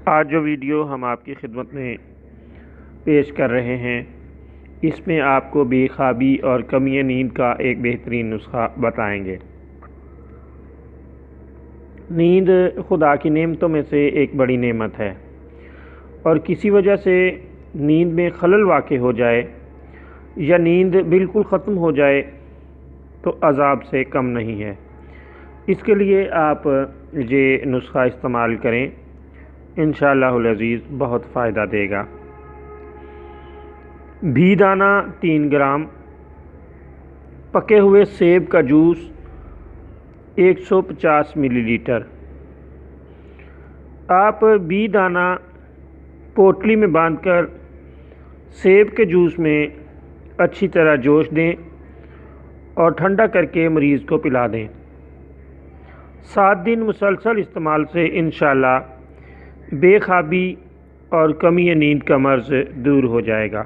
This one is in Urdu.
آج جو ویڈیو ہم آپ کی خدمت میں پیش کر رہے ہیں اس میں آپ کو بے خوابی اور کمی نیند کا ایک بہترین نسخہ بتائیں گے۔ نیند خدا کی نعمتوں میں سے ایک بڑی نعمت ہے اور کسی وجہ سے نیند میں خلل واقع ہو جائے یا نیند بالکل ختم ہو جائے تو عذاب سے کم نہیں ہے۔ اس کے لیے آپ یہ نسخہ استعمال کریں، انشاءاللہ العزیز بہت فائدہ دے گا۔ بھی دانہ 3 گرام، پکے ہوئے سیب کا جوس 150 ملی لیٹر۔ آپ بھی دانہ پوٹلی میں باندھ کر سیب کے جوس میں اچھی طرح جوش دیں اور ٹھنڈا کر کے مریض کو پلا دیں۔ 7 دن مسلسل استعمال سے انشاءاللہ بے خوابی اور کمی نیند کا مرض دور ہو جائے گا۔